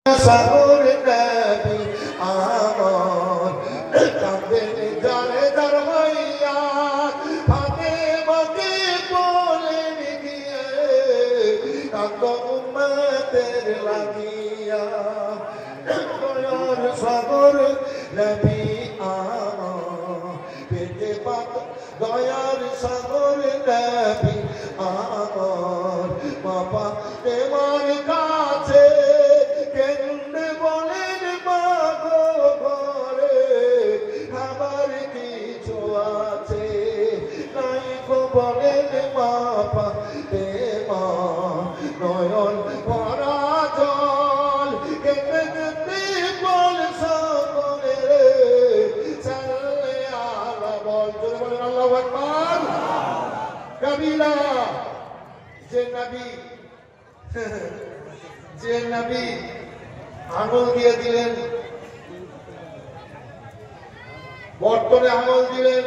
সাগর নবী আমার কাঁদেন জানে দরমাইয়া ফাতেমাকে বলেন গিয়ে কাঁদ উম্মতের লাগিয়া দয়ার সাগর নবী আমার পেটে পাত দয়ার সাগর নবী আমার বাবা তোমার কাছে কেন্দ্রে বলেন মাগো ঘরে আমার কিছু আছে নাই গো বলেন বাবা দেবা নয়ন ভরা জল কেন্দ্রে কেন্দ্রে বল সকলে চলে আলা বল জোরে বলেন আল্লাহু আকবার কবিরা যে নবী আঙুল দিয়ে দিলেন বর্তনে আঙুল দিলেন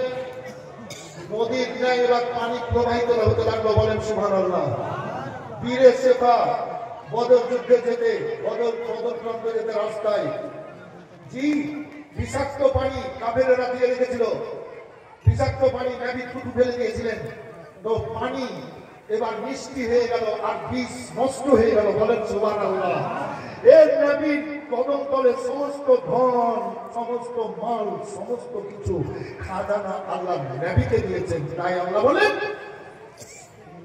নদীর ন্যায় এবার পানি প্রবাহিত হতে লাগলো বলেন সুবহানাল্লাহ বীরে শেফা বদর যুদ্ধে যেতে বদর প্রান্তে যেতে রাস্তায় জি বিষাক্ত পানি কাফেররা দিয়ে রেখেছিল বিষাক্ত পানি নবী থুতু ফেলে দিয়েছিলেন তো পানি এবার মিষ্টি হয়ে গেল আর বীজ নষ্ট হয়ে গেল বলেন সুবহানাল্লাহ এই নবীর কদম তলে সমস্ত ধন সমস্ত মাল সমস্ত কিছু খাজানা আল্লাহ নবীকে দিয়েছেন তাই আল্লাহ বলেন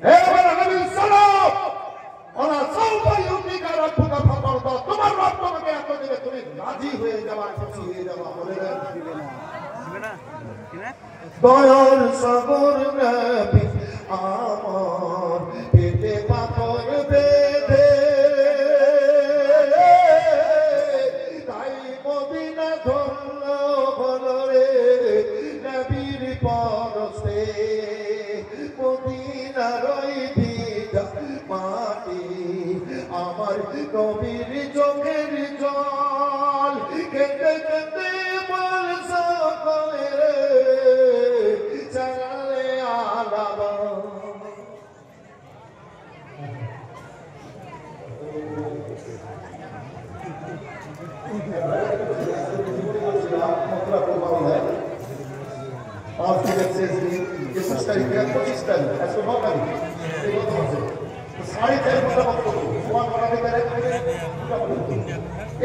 হে নবী সালাম ওয়া সাওফা ইউতিকা রাব্বুকা ফাতারদা তোমার রব তোমাকে এত দেবে তুমি রাজি হয়ে যাওয়া খুশি হয়ে যাওয়া বলে দিবে না দয়ার সাগর নবী আমার পেটে পাথর বেঁধে তাই মদিনা ধন্য হলো রে নবীর পরশে মদিনার ওই ভিজা মাটি আমার নবীর চোখের জল কেঁদে কেঁদে বল সকলে চলে আলাবা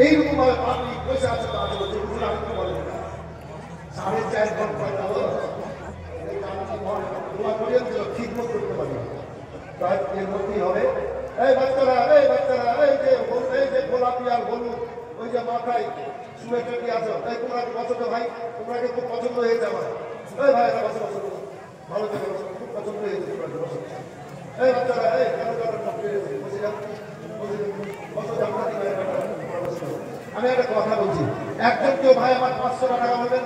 এইরকম ভাবে আপনি পয়সা আছে সাড়ে 4 ঘন্টা ঠিকমতো করতে পারি এর মধ্যেই হবে এই বাচ্চারা এই যে গোলাপি আর হলুদ ওই যে মাথায় শুয়ে চটি আছে তাই তোমরা কি পছন্দ ভাই তোমরা কি খুব পছন্দ হয়েছে আমার এই ভাই এটা বসে ভালো থেকে খুব পছন্দ হয়েছে এই বাচ্চারা আমি একটা কথা বলছি একজন কেউ ভাই আমার 500 টাকা বলবেন